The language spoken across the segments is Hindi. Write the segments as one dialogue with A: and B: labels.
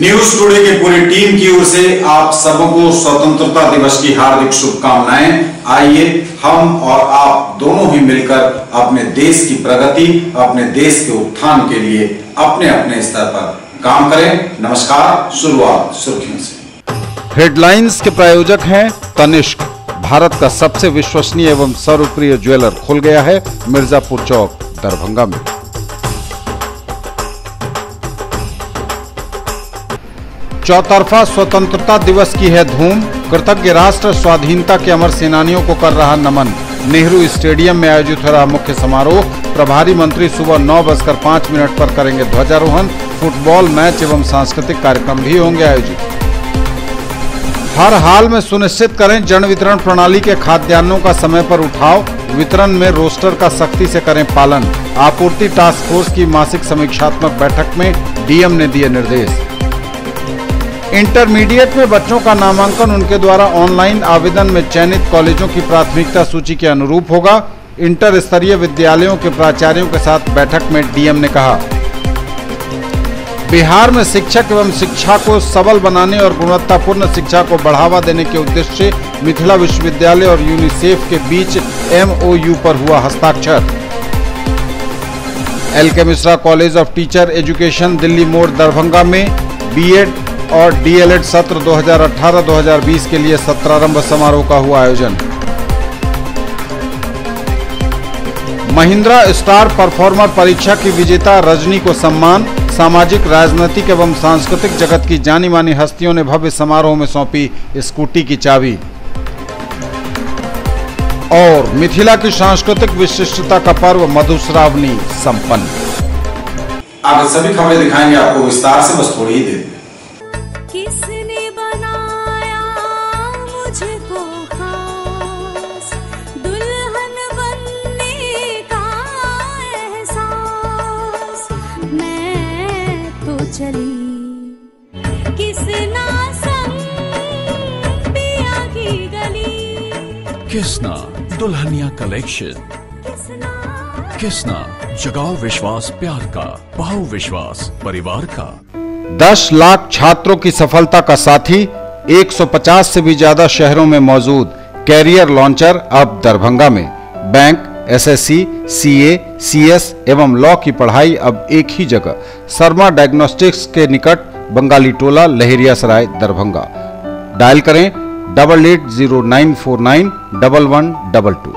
A: न्यूज टुडे की पूरी टीम की ओर से आप सबको स्वतंत्रता दिवस की हार्दिक शुभकामनाएं। आइए हम और आप दोनों ही मिलकर अपने देश की प्रगति, अपने देश के उत्थान के लिए अपने अपने स्तर पर काम करें। नमस्कार। शुरुआत सुर्खियों से।
B: हेडलाइंस के प्रायोजक हैं तनिष्क। भारत का सबसे विश्वसनीय एवं सर्वप्रिय ज्वेलर खुल गया है मिर्जापुर चौक, दरभंगा में। चौतरफा स्वतंत्रता दिवस की है धूम। कृतज्ञ राष्ट्र स्वाधीनता के अमर सेनानियों को कर रहा नमन। नेहरू स्टेडियम में आयोजित हो रहा मुख्य समारोह। प्रभारी मंत्री सुबह 9:05 पर करेंगे ध्वजारोहण। फुटबॉल मैच एवं सांस्कृतिक कार्यक्रम भी होंगे आयोजित। हर हाल में सुनिश्चित करें जन वितरण प्रणाली के खाद्यान्नों का समय पर उठाव। वितरण में रोस्टर का सख्ती से करें पालन। आपूर्ति टास्क फोर्स की मासिक समीक्षात्मक बैठक में डीएम ने दिए निर्देश। इंटरमीडिएट में बच्चों का नामांकन उनके द्वारा ऑनलाइन आवेदन में चयनित कॉलेजों की प्राथमिकता सूची के अनुरूप होगा। इंटर स्तरीय विद्यालयों के प्राचार्यों के साथ बैठक में डीएम ने कहा। बिहार में शिक्षक एवं शिक्षा को सबल बनाने और गुणवत्तापूर्ण शिक्षा को बढ़ावा देने के उद्देश्य से मिथिला विश्वविद्यालय और यूनिसेफ के बीच MOU पर हुआ हस्ताक्षर। LK Mishra college of teacher education Delhi मोड़ दरभंगा में B.Ed और DLED सत्र 2018-2020 के लिए सत्रारंभ समारोह का हुआ आयोजन। महिंद्रा स्टार परफॉर्मर परीक्षा की विजेता रजनी को सम्मान। सामाजिक, राजनीतिक एवं सांस्कृतिक जगत की जानी मानी हस्तियों ने भव्य समारोह में सौंपी स्कूटी की चाबी। और मिथिला की सांस्कृतिक विशिष्टता का पर्व मधुश्रावणी संपन्न।
A: आगे सभी खबरें दिखाएंगे आपको विस्तार से, बस थोड़ी ही देर।
C: किसने बनाया मुझको खास, दुल्हन बनने का एहसास, मैं तो चली किसना संग पिया की गली।
D: किसना दुल्हनिया कलेक्शन। किसना जगाओ विश्वास प्यार का, पाओ विश्वास परिवार का।
B: 10 लाख छात्रों की सफलता का साथी 150 से भी ज्यादा शहरों में मौजूद कैरियर लॉन्चर अब दरभंगा में। बैंक, SSC, CA, CS एवं लॉ की पढ़ाई अब एक ही जगह। शर्मा डायग्नोस्टिक्स के निकट बंगाली टोला, लहेरियासराय, दरभंगा। डायल करें 880949 1122।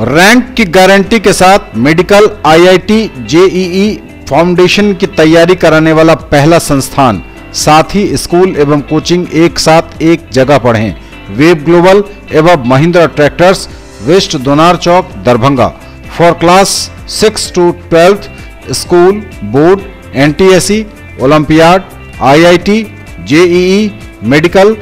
B: रैंक की गारंटी के साथ मेडिकल, IIT, JEE फाउंडेशन की तैयारी कराने वाला पहला संस्थान। साथ ही स्कूल एवं कोचिंग एक साथ एक जगह पढ़ें। वेब ग्लोबल एवं Mahindra tractors, west Donar Chowk, Darbhanga. For class 6 to 12 school, board, NTSE, olympiad, IIT, JEE, medical,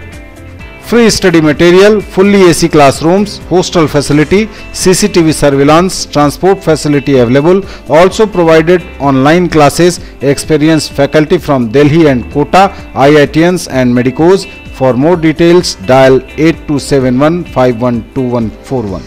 B: free study material, fully AC classrooms, hostel facility, CCTV surveillance, transport facility available. Also provided online classes, experienced faculty from Delhi and Kota, IITians and medicos. For more details, dial 8271 512141.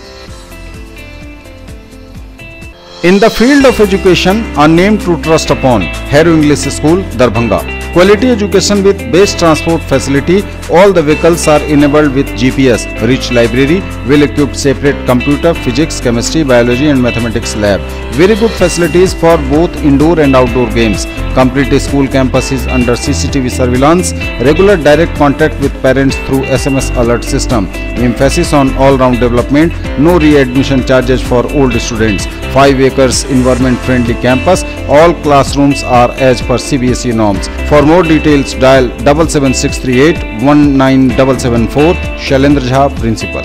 B: In the field of education, a name to trust upon. Hero English School, Darbhanga. Quality education with best transport facility. All the vehicles are enabled with GPS. Rich library, well-equipped separate computer, physics, chemistry, biology and mathematics lab. Very good facilities for both indoor and outdoor games. Complete school campus is under CCTV surveillance. Regular direct contact with parents through SMS alert system. Emphasis on all-round development. No re-admission charges for old students. 5 acres environment-friendly campus. All classrooms are as per CBSE norms. For more details, dial 77638 19774. Shailendra Jha, Principal.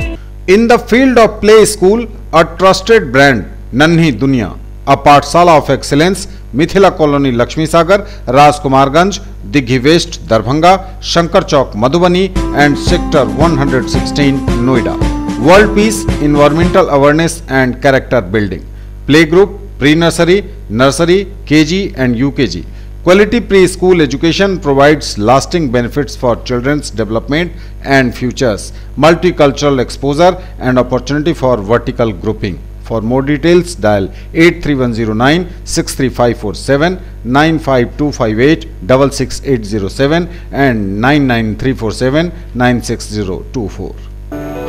B: In the field of play school, a trusted brand, Nanhi Dunya, a Pathshala of excellence, Mithila colony Lakshmi Sagar, Rajkumarganj, Digghi west, Darbhanga, Shankar Chowk, Madhubani and sector 116, Noida. World peace, environmental awareness and character building. Play group, pre nursery, nursery, KG and UKG. Quality preschool education provides lasting benefits for children's development and futures. Multicultural exposure and opportunity for vertical grouping. For more details, dial 83109 63547, 95258 66807 and 99347 96024।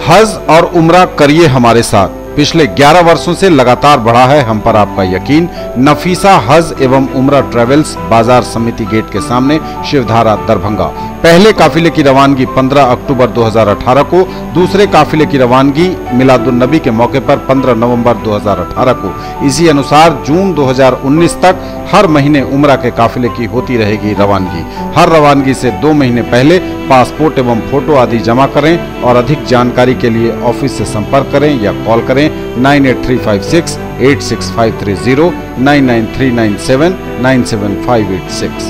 B: हज और उम्रा करिए हमारे साथ। पिछले 11 वर्षों से लगातार बढ़ा है हम पर आपका यकीन। नफीसा हज एवं उम्रा ट्रेवल्स, बाजार समिति गेट के सामने, शिवधारा, दरभंगा। पहले काफिले की रवानगी 15 अक्टूबर 2018 को, दूसरे काफिले की रवानगी मिलादुन्नबी के मौके पर 15 नवंबर 2018 को। इसी अनुसार जून 2019 तक हर महीने उम्रा के काफिले की होती रहेगी रवानगी। हर रवानगी से 2 महीने पहले पासपोर्ट एवं फोटो आदि जमा करें और अधिक जानकारी के लिए ऑफिस से संपर्क करें या कॉल करें 98356 86530, 99397 97586।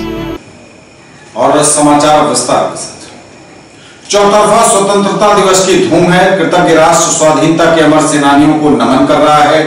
A: और समाचार विस्तार के साथ। चौतरफा स्वतंत्रता दिवस की धूम है। कृतज्ञ राष्ट्र स्वाधीनता के अमर सेनानियों को नमन कर रहा है।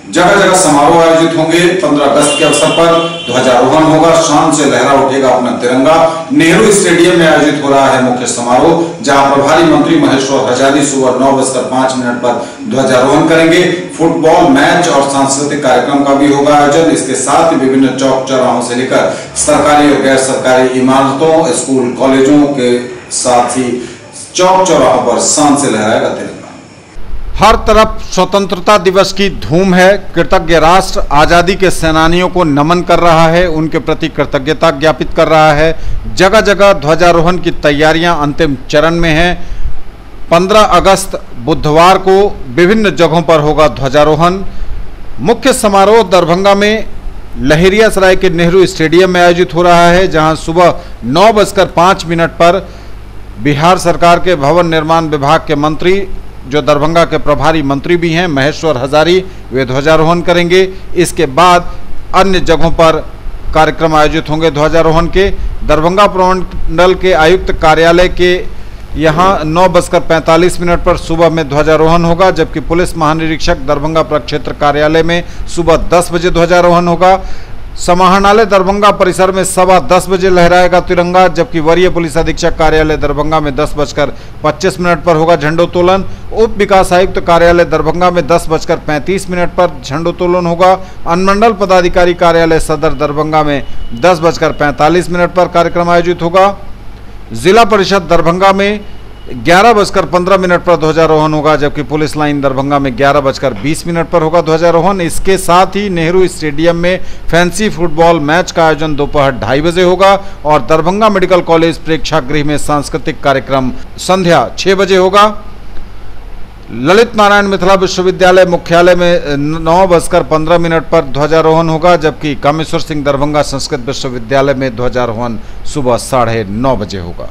A: जगह जगह समारोह आयोजित होंगे। 15 अगस्त के अवसर पर ध्वजारोहण होगा, शान से लहरा उठेगा अपना तिरंगा। नेहरू स्टेडियम में आयोजित हो रहा है मुख्य समारोह, जहां प्रभारी मंत्री महेश्वर हजारी सुबह 9:05 पर ध्वजारोहण करेंगे। फुटबॉल मैच और सांस्कृतिक कार्यक्रम का भी होगा आयोजन। इसके साथ ही विभिन्न चौक चौराहों से लेकर सरकारी और गैर सरकारी इमारतों, स्कूल, कॉलेजों के साथ ही चौक चौराहों पर शान से लहराएगा तिरंगा।
B: हर तरफ स्वतंत्रता दिवस की धूम है। कृतज्ञ राष्ट्र आजादी के सेनानियों को नमन कर रहा है, उनके प्रति कृतज्ञता ज्ञापित कर रहा है। जगह जगह ध्वजारोहण की तैयारियां अंतिम चरण में हैं। 15 अगस्त बुधवार को विभिन्न जगहों पर होगा ध्वजारोहण। मुख्य समारोह दरभंगा में लहेरियासराय के नेहरू स्टेडियम में आयोजित हो रहा है, जहां सुबह 9:05 पर बिहार सरकार के भवन निर्माण विभाग के मंत्री, जो दरभंगा के प्रभारी मंत्री भी हैं, महेश्वर हजारी, वे ध्वजारोहण करेंगे। इसके बाद अन्य जगहों पर कार्यक्रम आयोजित होंगे ध्वजारोहण के। दरभंगा प्रमंडल के आयुक्त कार्यालय के यहाँ 9:45 पर सुबह में ध्वजारोहण होगा, जबकि पुलिस महानिरीक्षक दरभंगा प्रक्षेत्र कार्यालय में सुबह 10 बजे ध्वजारोहण होगा। समाहरणालय दरभंगा परिसर में 10:15 बजे लहराएगा तिरंगा, जबकि वरीय पुलिस अधीक्षक कार्यालय दरभंगा में 10:25 पर होगा झंडोत्तोलन। उप विकास आयुक्त कार्यालय दरभंगा में 10:35 पर झंडोत्तोलन होगा। अनुमंडल पदाधिकारी कार्यालय सदर दरभंगा में 10:45 पर कार्यक्रम आयोजित होगा। जिला परिषद दरभंगा में 11:15 पर ध्वजारोहण होगा, जबकि पुलिस लाइन दरभंगा में 11:20 पर होगा ध्वजारोहण। इसके साथ ही नेहरू स्टेडियम में फैंसी फुटबॉल मैच का आयोजन दोपहर 2:30 बजे होगा और दरभंगा मेडिकल कॉलेज प्रेक्षागृह में सांस्कृतिक कार्यक्रम संध्या 6 बजे होगा। ललित नारायण मिथिला विश्वविद्यालय मुख्यालय में 9:15 पर ध्वजारोहण होगा, जबकि कामेश्वर सिंह दरभंगा संस्कृत विश्वविद्यालय में ध्वजारोहण सुबह 9:30 बजे होगा।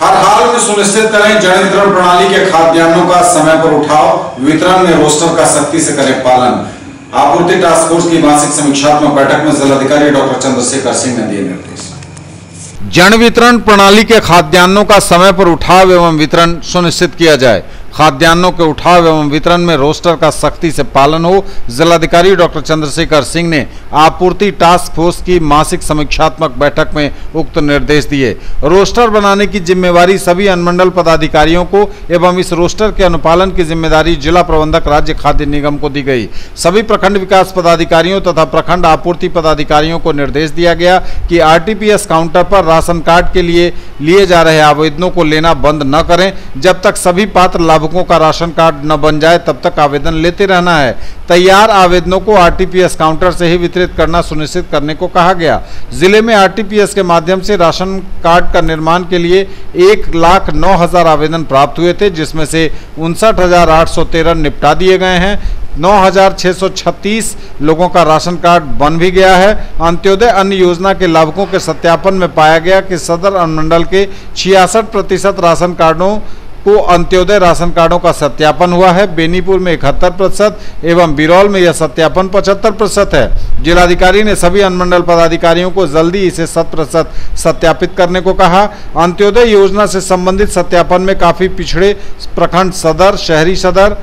A: हर हाल में सुनिश्चित करें जन वितरण प्रणाली के खाद्यान्नों का समय पर उठाव, वितरण में रोस्टर का सख्ती से करें पालन। आपूर्ति टास्क फोर्स की मासिक समीक्षात्मक बैठक में जिलाधिकारी डॉक्टर चंद्रशेखर सिंह ने दिए निर्देश।
B: जन वितरण प्रणाली के खाद्यान्नों का समय पर उठाव एवं वितरण सुनिश्चित किया जाए। खाद्यान्नों के उठाव एवं वितरण में रोस्टर का सख्ती से पालन हो। जिलाधिकारी डॉक्टर चंद्रशेखर सिंह ने आपूर्ति टास्क फोर्स की मासिक समीक्षात्मक बैठक में उक्त निर्देश दिए। रोस्टर बनाने की जिम्मेवारी सभी अनुमंडल पदाधिकारियों को एवं इस रोस्टर के अनुपालन की जिम्मेदारी जिला प्रबंधक राज्य खाद्य निगम को दी गई। सभी प्रखंड विकास पदाधिकारियों तथा प्रखंड आपूर्ति पदाधिकारियों को निर्देश दिया गया कि आरटीपीएस काउंटर पर राशन कार्ड के लिए जा रहे आवेदनों को लेना बंद न करें। जब तक सभी पात्र लाभुकों का राशन कार्ड न बन जाए तब तक आवेदन लेते रहना है। तैयार आवेदनों को आरटीपीएस काउंटर से ही वितरित करना सुनिश्चित करने को कहा गया। जिले में आरटीपीएस के माध्यम से राशन कार्ड का निर्माण के लिए 1,09,000 आवेदन प्राप्त हुए थे, जिसमें से 59,813 निपटा दिए गए हैं। 9,636 लोगों का राशन कार्ड बन भी गया है। अंत्योदय अन्न योजना के लाभुकों के सत्यापन में पाया गया कि सदर अनुमंडल के 66% राशन कार्डों को अंत्योदय राशन कार्डों का सत्यापन हुआ है। बेनीपुर में 71% एवं बिरौल में यह सत्यापन 75% है। जिलाधिकारी ने सभी अनुमंडल पदाधिकारियों को जल्दी इसे 100% सत्यापित करने को कहा। अंत्योदय योजना से संबंधित सत्यापन में काफी पिछड़े प्रखंड सदर, शहरी सदर,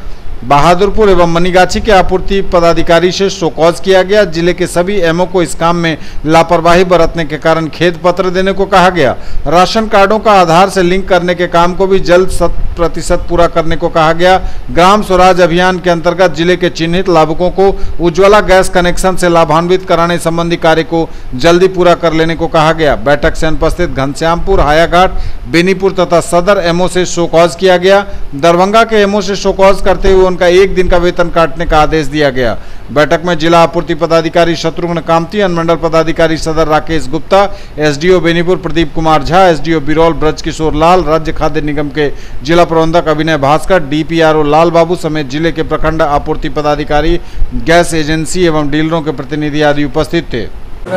B: बहादुरपुर एवं मनीगाछी के आपूर्ति पदाधिकारी से शोकॉज किया गया। जिले के सभी एमओ को इस काम में लापरवाही बरतने के कारण खेद पत्र देने को कहा गया। राशन कार्डों का आधार से लिंक करने के काम को भी जल्द 100% पूरा करने को कहा गया। ग्राम स्वराज अभियान के अंतर्गत जिले के चिन्हित लाभुकों को उज्ज्वला गैस कनेक्शन से लाभान्वित कराने संबंधी कार्य को जल्दी पूरा कर लेने को कहा गया। बैठक से अनुपस्थित घनश्यामपुर, हायाघाट, बेनीपुर तथा सदर एमओ से शोकॉज किया गया। दरभंगा के एमओ से शोकॉज करते हुए उनका 1 दिन का वेतन काटने का आदेश दिया गया। बैठक में जिला आपूर्ति पदाधिकारी शत्रुघ्न कामती, अनुमंडल पदाधिकारी सदर राकेश गुप्ता, एसडीओ बेनीपुर प्रदीप कुमार झा, एसडीओ बिरौल ब्रज किशोर लाल, राज्य खाद्य निगम के जिला प्रबंधक अभिनय भास्कर, डीपीआरओ लाल बाबू समेत जिले के प्रखंड आपूर्ति पदाधिकारी, गैस एजेंसी एवं डीलरों के प्रतिनिधि आदि उपस्थित थे।
E: तो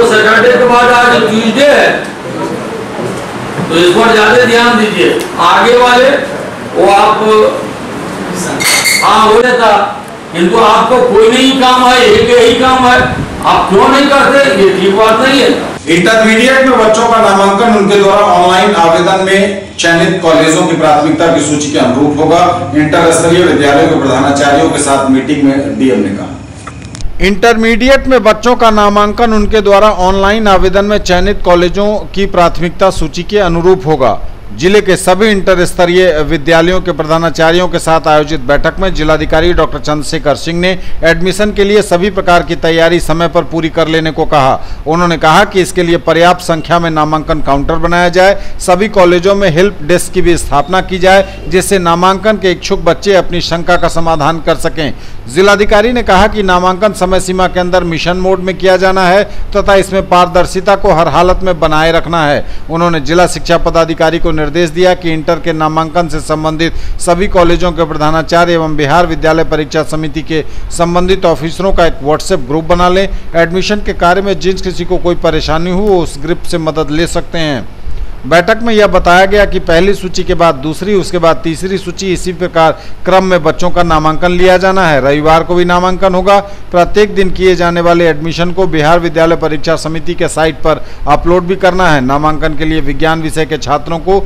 E: सैटरडे के बाद आज ट्यूजडे है, तो इस पर ज्यादा ध्यान दीजिए। आगे वाले वो आप हो जाता, किंतु आपको कोई नहीं काम है, एक ही काम है, आप क्यों नहीं करते, ये ठीक बात नहीं है।
A: इंटरमीडिएट में बच्चों का नामांकन उनके द्वारा ऑनलाइन आवेदन में चयनित कॉलेजों की प्राथमिकता की सूची के अनुरूप होगा। इंटर स्तरीय विद्यालयों के प्रधानाचार्यों के साथ मीटिंग में डीएम ने कहा।
B: इंटरमीडिएट में बच्चों का नामांकन उनके द्वारा ऑनलाइन आवेदन में चयनित कॉलेजों की प्राथमिकता सूची के अनुरूप होगा। जिले के सभी इंटर स्तरीय विद्यालयों के प्रधानाचार्यों के साथ आयोजित बैठक में जिलाधिकारी डॉक्टर चंद्रशेखर सिंह ने एडमिशन के लिए सभी प्रकार की तैयारी समय पर पूरी कर लेने को कहा। उन्होंने कहा कि इसके लिए पर्याप्त संख्या में नामांकन काउंटर बनाया जाए, सभी कॉलेजों में हेल्प डेस्क की भी स्थापना की जाए, जिससे नामांकन के इच्छुक बच्चे अपनी शंका का समाधान कर सकें। जिलाधिकारी ने कहा कि नामांकन समय सीमा के अंदर मिशन मोड में किया जाना है तथा इसमें पारदर्शिता को हर हालत में बनाए रखना है। उन्होंने जिला शिक्षा पदाधिकारी को निर्देश दिया कि इंटर के नामांकन से संबंधित सभी कॉलेजों के प्रधानाचार्य एवं बिहार विद्यालय परीक्षा समिति के संबंधित ऑफिसरों का एक व्हाट्सएप ग्रुप बना लें। एडमिशन के कार्य में जिन किसी को कोई परेशानी हो वो उस ग्रुप से मदद ले सकते हैं। बैठक में यह बताया गया कि पहली सूची के बाद दूसरी, उसके बाद तीसरी सूची, इसी प्रकार क्रम में बच्चों का नामांकन लिया जाना है। रविवार को भी नामांकन होगा। प्रत्येक दिन किए जाने वाले एडमिशन को बिहार विद्यालय परीक्षा समिति के साइट पर अपलोड भी करना है। नामांकन के लिए विज्ञान विषय के छात्रों को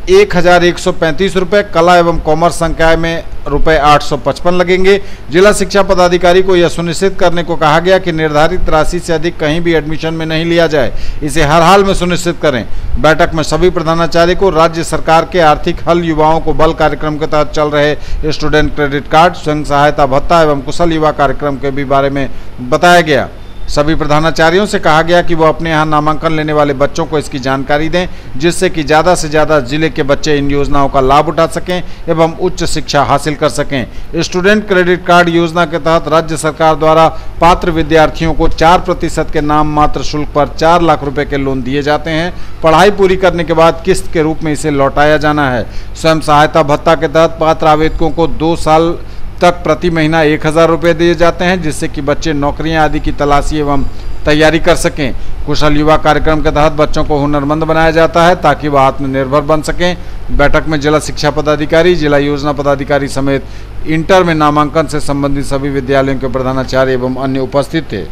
B: 1135 रुपये, कला एवं कॉमर्स संकाय में रुपये 855 लगेंगे। जिला शिक्षा पदाधिकारी को यह सुनिश्चित करने को कहा गया कि निर्धारित राशि से अधिक कहीं भी एडमिशन में नहीं लिया जाए, इसे हर हाल में सुनिश्चित करें। बैठक में सभी प्रधानाचार्य को राज्य सरकार के आर्थिक हल, युवाओं को बल कार्यक्रम के तहत चल रहे स्टूडेंट क्रेडिट कार्ड, स्वयं सहायता भत्ता एवं कुशल युवा कार्यक्रम के भी बारे में बताया गया। सभी प्रधानाचार्यों से कहा गया कि वो अपने यहाँ नामांकन लेने वाले बच्चों को इसकी जानकारी दें, जिससे कि ज़्यादा से ज़्यादा जिले के बच्चे इन योजनाओं का लाभ उठा सकें एवं उच्च शिक्षा हासिल कर सकें। स्टूडेंट क्रेडिट कार्ड योजना के तहत राज्य सरकार द्वारा पात्र विद्यार्थियों को 4% के नाम मात्र शुल्क पर 4 लाख रुपए के लोन दिए जाते हैं। पढ़ाई पूरी करने के बाद किस्त के रूप में इसे लौटाया जाना है। स्वयं सहायता भत्ता के तहत पात्र आवेदकों को 2 साल तक प्रति महीना 1000 रुपये दिए जाते हैं, जिससे कि बच्चे नौकरियां आदि की तलाशी एवं तैयारी कर सकें। कुशल युवा कार्यक्रम के तहत बच्चों को हुनरमंद बनाया जाता है ताकि वह आत्मनिर्भर बन सकें। बैठक में जिला शिक्षा पदाधिकारी, जिला योजना पदाधिकारी समेत इंटर में नामांकन से संबंधित सभी विद्यालयों के प्रधानाचार्य एवं अन्य उपस्थित थे।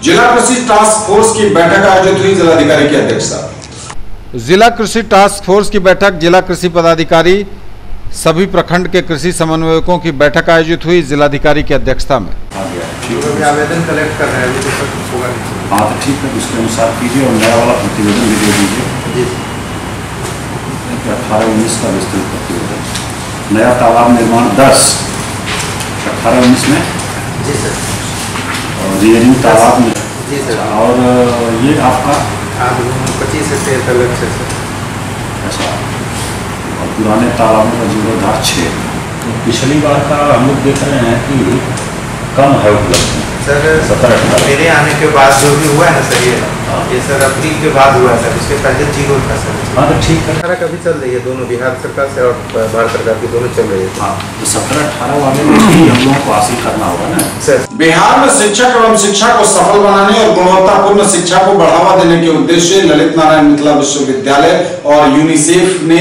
A: जिला कृषि टास्क फोर्स की बैठक आयोजित हुई, जिलाधिकारी की अध्यक्षता।
B: जिला कृषि टास्क फोर्स की बैठक जिला कृषि पदाधिकारी, सभी प्रखंड के कृषि समन्वयकों की बैठक आयोजित हुई जिलाधिकारी की अध्यक्षता में।
F: आवेदन कलेक्ट कर रहे हैं, अभी तो सब होगा नहीं।
G: हाँ तो ठीक है, उसके अनुसार कीजिए और नया वाला प्रतिवेदन भी दे दीजिए। 18-19 का विस्तृत प्रतिवेदन, नया तालाब निर्माण 10 18-19 में
F: जी सर,
G: और रियरिंग तालाब में
F: जी सर,
G: और ये आपका
F: 25 हेक्टेयर अलग से सर।
G: अच्छा, और पुराने तालाबों का जीर्णोद्धार 6।
H: पिछली बार का हम लोग देख रहे हैं कि कम है उपलब्ध
F: सर।
H: 17-18
F: मेरे आने के बाद जो भी हुआ है ना सर, ये सर अप्रैल के बाद हुआ है सर, इसके पहले 0 था सर।
H: हाँ तो ठीक है।
F: 18 का भी चल रही है, दोनों बिहार सरकार से और भारत सरकार की दोनों चल रही है।
G: हाँ तो 17-18 वाले में ही हम लोगों को हासिल करना होगा ना
F: सर।
A: बिहार में शिक्षक एवं शिक्षा को सफल बनाने और गुणवत्तापूर्ण शिक्षा को बढ़ावा देने के उद्देश्य ललित नारायण मिथिला विश्वविद्यालय और यूनिसेफ ने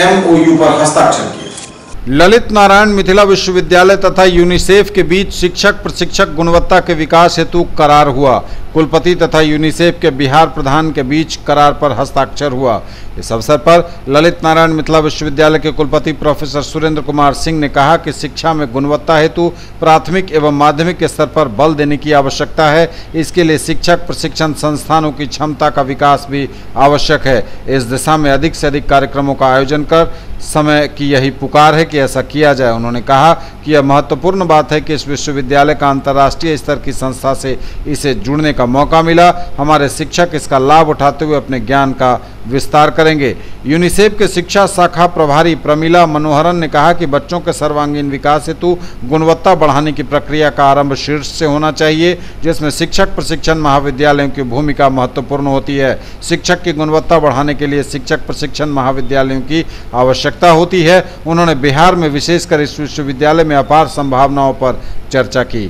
A: MOU पर हस्ताक्षर किए।
B: ललित नारायण मिथिला विश्वविद्यालय तथा यूनिसेफ के बीच शिक्षक प्रशिक्षक गुणवत्ता के विकास हेतु करार हुआ। कुलपति तथा यूनिसेफ के बिहार प्रधान के बीच करार पर हस्ताक्षर हुआ। इस अवसर पर ललित नारायण मिथिला विश्वविद्यालय के कुलपति प्रोफेसर सुरेंद्र कुमार सिंह ने कहा कि शिक्षा में गुणवत्ता हेतु प्राथमिक एवं माध्यमिक स्तर पर बल देने की आवश्यकता है। इसके लिए शिक्षक प्रशिक्षण संस्थानों की क्षमता का विकास भी आवश्यक है। इस दिशा में अधिक से अधिक कार्यक्रमों का आयोजन कर समय की यही पुकार है कि ऐसा किया जाए। उन्होंने कहा कि यह महत्वपूर्ण बात है कि इस विश्वविद्यालय का अंतर्राष्ट्रीय स्तर की संस्था से इसे जुड़ने का मौका मिला। हमारे शिक्षक इसका लाभ उठाते हुए अपने ज्ञान का विस्तार करेंगे। यूनिसेफ के शिक्षा शाखा प्रभारी प्रमिला मनोहरन ने कहा कि बच्चों के सर्वांगीण विकास हेतु गुणवत्ता बढ़ाने की प्रक्रिया का आरंभ शीर्ष से होना चाहिए, जिसमें शिक्षक प्रशिक्षण महाविद्यालयों की भूमिका महत्वपूर्ण होती है। शिक्षक की गुणवत्ता बढ़ाने के लिए शिक्षक प्रशिक्षण महाविद्यालयों की आवश्यकता होती है। उन्होंने बिहार में विशेषकर इस विश्वविद्यालय में अपार संभावनाओं पर चर्चा की।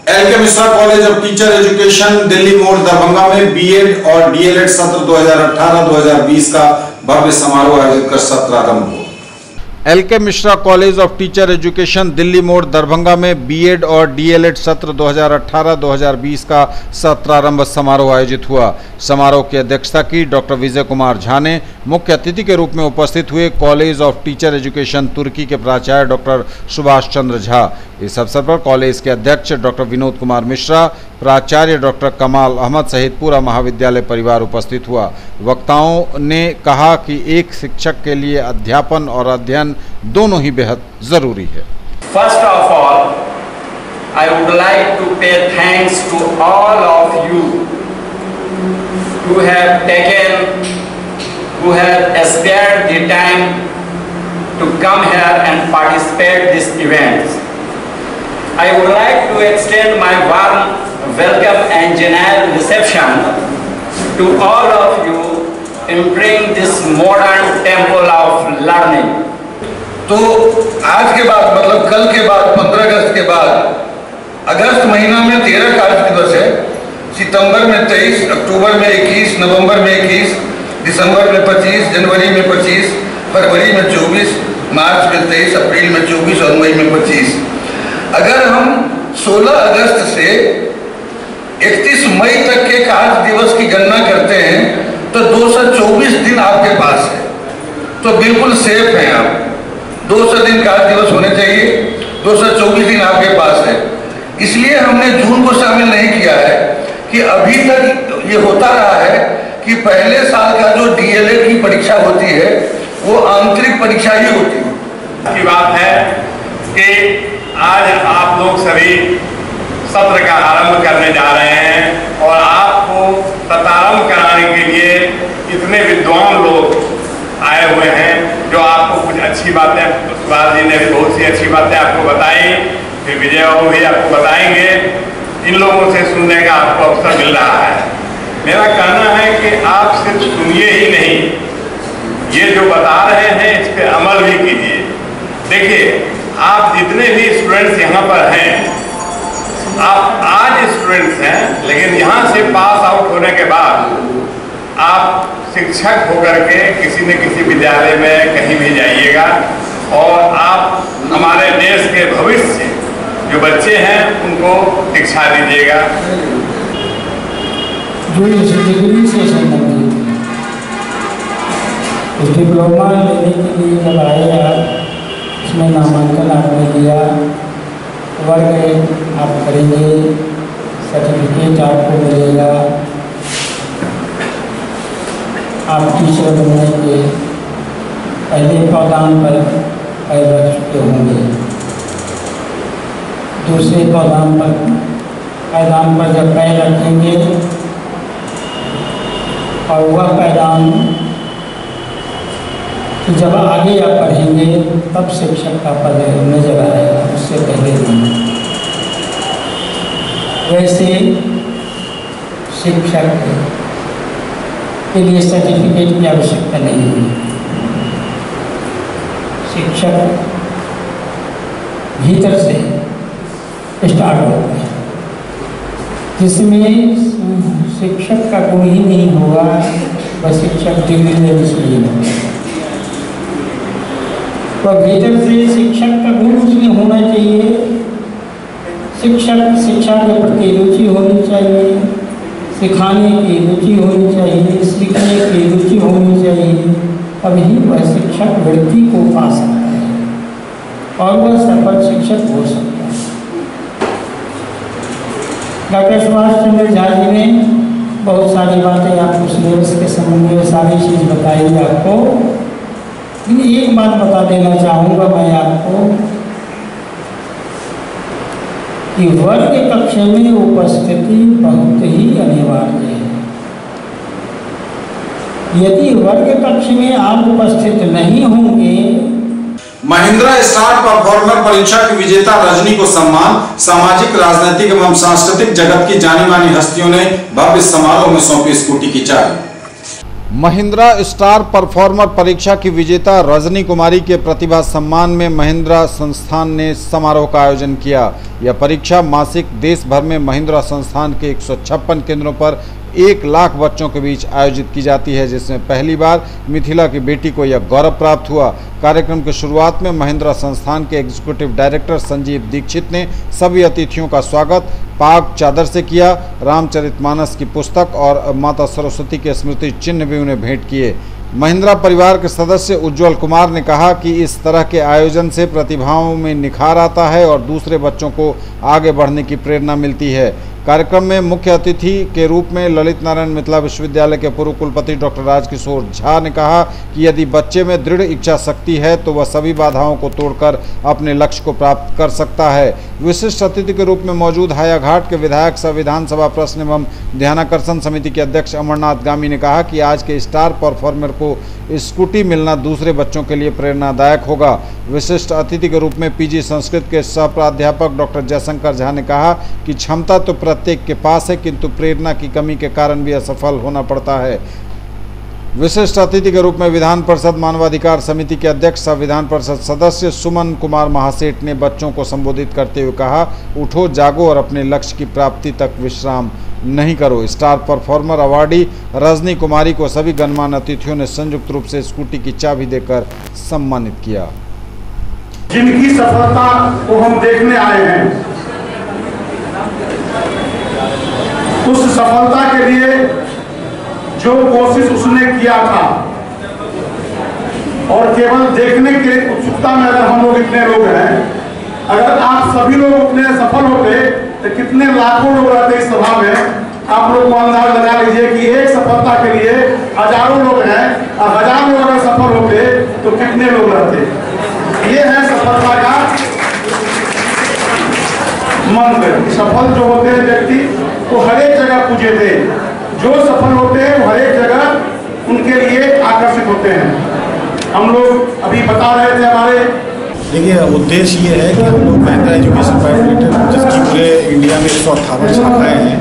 A: LK. Mishra college of teacher education Delhi मोड़ दरभंगा में बीएड और डीएलएड सत्र 2018-2020 का भव्य समारोह आयोजित कर सत्र आरंभ हुआ।
B: LK. Mishra college of teacher education Delhi मोड़ दरभंगा में बीएड और डीएलएड सत्र 2018-2020 का सत्रारंभ समारोह आयोजित हुआ। समारोह की अध्यक्षता की डॉक्टर विजय कुमार झा ने। मुख्य अतिथि के रूप में उपस्थित हुए कॉलेज ऑफ टीचर एजुकेशन तुर्की के प्राचार्य डॉक्टर सुभाष चंद्र झा। इस अवसर पर कॉलेज के अध्यक्ष डॉक्टर विनोद कुमार मिश्रा, प्राचार्य डॉक्टर कमाल अहमद सहित पूरा महाविद्यालय परिवार उपस्थित हुआ। वक्ताओं ने कहा कि एक शिक्षक के लिए अध्यापन और अध्ययन दोनों ही बेहद जरूरी है।
I: First of all, I would like to pay thanks to all of you who have spared the time to come here and participate this event. I would like to extend my warm welcome and general reception to all of you entering this modern temple of learning.
J: तो आज के बाद मतलब कल के बाद 15 अगस्त के बाद अगस्त महीना में 13 कार्य दिवस है। सितंबर में 23, अक्टूबर में 21, नवंबर में 21, दिसंबर में 25, जनवरी में 25, फरवरी में 24, मार्च में 23, अप्रैल में 24 और मई में 25। अगर हम 16 अगस्त से 31 मई तक के कार्य दिवस की गणना करते हैं तो 224 दिन आपके पास है, तो बिल्कुल सेफ हैं आप। 200 दिन कार्य दिवस होने चाहिए, 224 दिन आपके पास है। इसलिए हमने जून को शामिल नहीं किया है कि अभी तक ये होता रहा है कि पहले साल का जो डीएलएड की परीक्षा होती है वो आंतरिक परीक्षा ही होती है।
K: की बात है कि आज आप लोग सभी सत्र का आरंभ करने जा रहे हैं और आपको सत्रारंभ कराने के लिए इतने विद्वान लोग आए हुए हैं जो आपको कुछ अच्छी बातें, सुभाष जी ने भी बहुत सी अच्छी बातें आपको बताई, फिर विजय बाबू भी आपको बताएंगे। इन लोगों से सुनने का आपको अवसर मिल रहा है। मेरा कहना है कि आप सिर्फ सुनिए ही नहीं, ये जो बता रहे हैं इस पर अमल भी कीजिए। देखिए, आप जितने भी स्टूडेंट्स यहाँ पर हैं, आप आज स्टूडेंट्स हैं, लेकिन यहाँ से पास आउट होने के बाद आप शिक्षक होकर के किसी न किसी विद्यालय में कहीं भी जाइएगा और आप हमारे देश के भविष्य जो बच्चे हैं उनको शिक्षा दीजिएगा।
L: जो इस डिग्री से संबंधित इस डिप्लोमा लेने के लिए जब आए आप, इसमें नामांकन आपने दिया, वर्क आप करेंगे, सर्टिफिकेट आपको मिलेगा, आप टीचर बनने के पहले पायदान पर पैर रख चुके होंगे, दूसरे पायदान पर जब पैर रखेंगे और वह पायदान जब आगे आप पढ़ेंगे तब शिक्षक का पद नजर आएगा, उससे पहले नहीं। वैसे शिक्षक के लिए सर्टिफिकेट की आवश्यकता नहीं है। शिक्षक भीतर से स्टार्ट होता है, जिसमें शिक्षक का गुण ही नहीं होगा, वह शिक्षक डिग्री लेने से ही होगा। वह भीतर से शिक्षक का गुण उसमें होना चाहिए। शिक्षा के प्रति रुचि होनी चाहिए, सिखाने की रुचि होनी चाहिए, सीखने की रुचि होनी चाहिए। अभी वह शिक्षक व्यक्ति को पा सकता है और वह सफल शिक्षक हो सकता है। डॉक्टर सुभाष चंद्र झा जी ने बहुत सारी बातें आपको सिलेबस के संबंध में सारी चीज़ बताई आपको, लेकिन एक बात बता देना चाहूँगा मैं आपको कि वर्ग कक्ष में उपस्थिति बहुत ही अनिवार्य है। यदि वर्ग कक्ष में आप उपस्थित नहीं होंगे।
A: महिंद्रा स्टार परफॉर्मर परीक्षा की विजेता रजनी को सम्मान। सामाजिक, राजनीतिक एवं सांस्कृतिक जगत की जानी मानी हस्तियों ने भव्य समारोह में सौंपी स्कूटी की चाबी।
B: महिंद्रा स्टार परफॉर्मर परीक्षा की विजेता रजनी कुमारी के प्रतिभा सम्मान में महिंद्रा संस्थान ने समारोह का आयोजन किया। यह परीक्षा मासिक देश भर में महिंद्रा संस्थान के 156 केंद्रों पर 1 लाख बच्चों के बीच आयोजित की जाती है, जिसमें पहली बार मिथिला की बेटी को यह गौरव प्राप्त हुआ। कार्यक्रम की शुरुआत में महिंद्रा संस्थान के एग्जीक्यूटिव डायरेक्टर संजीव दीक्षित ने सभी अतिथियों का स्वागत पाक चादर से किया। रामचरितमानस की पुस्तक और माता सरस्वती के स्मृति चिन्ह भी उन्हें भेंट किए। महिंद्रा परिवार के सदस्य उज्जवल कुमार ने कहा कि इस तरह के आयोजन से प्रतिभाओं में निखार आता है और दूसरे बच्चों को आगे बढ़ने की प्रेरणा मिलती है। कार्यक्रम में मुख्य अतिथि के रूप में ललित नारायण मिथिला विश्वविद्यालय के पूर्व कुलपति डॉक्टर राजकिशोर झा ने कहा कि यदि बच्चे में दृढ़ इच्छा शक्ति है तो वह सभी बाधाओं को तोड़कर अपने लक्ष्य को प्राप्त कर सकता है। विशिष्ट अतिथि के रूप में मौजूद हायाघाट के विधायक सह विधानसभा प्रश्न एवं ध्यानाकर्षण समिति के अध्यक्ष अमरनाथ गामी ने कहा कि आज के स्टार परफॉर्मर को स्कूटी मिलना दूसरे बच्चों के लिए प्रेरणादायक होगा। विशिष्ट अतिथि के रूप में पीजी संस्कृत के सह प्राध्यापक डॉक्टर जयशंकर झा ने कहा कि क्षमता तो प्रत्येक के पास है, किंतु प्रेरणा की कमी के कारण भी असफल होना पड़ता है। विशिष्ट अतिथि के रूप में विधान परिषद मानवाधिकार समिति के अध्यक्ष सह विधान परिषद सदस्य सुमन कुमार महासेठ ने बच्चों को संबोधित करते हुए कहा, उठो जागो और अपने लक्ष्य की प्राप्ति तक विश्राम नहीं करो। Star performer awardee Rajni Kumari को सभी गणमान्य अतिथियों ने संयुक्त रूप से स्कूटी की चाबी देकर सम्मानित किया।
M: जिनकी सफलता को हम देखने आए हैं, उस सफलता के लिए जो कोशिश उसने किया था और केवल देखने के उत्सुकता में अगर हम लोग इतने लोग हैं, अगर आप सभी लोग उतने सफल होते तो कितने लाखों लोग रहते इस सभा में। आप लोग को अंदाज लगा लीजिए कि एक सफलता के लिए हजारों लोग हैं और 1000 लोग अगर सफल होते तो कितने लोग रहते। ये है सफलता का मंत्र। सफल जो होते हैं व्यक्ति वो हर एक जगह पूजे थे, जो सफल होते हैं वो हर एक जगह उनके लिए आकर्षित होते हैं। हम लोग अभी बता रहे थे हमारे,
N: देखिए उद्देश्य ये है कि हम लोग महिंद्रा एजुकेशन प्राइवेट लिमिटेड, जिसकी पूरे इंडिया में 158 शाखाएँ हैं,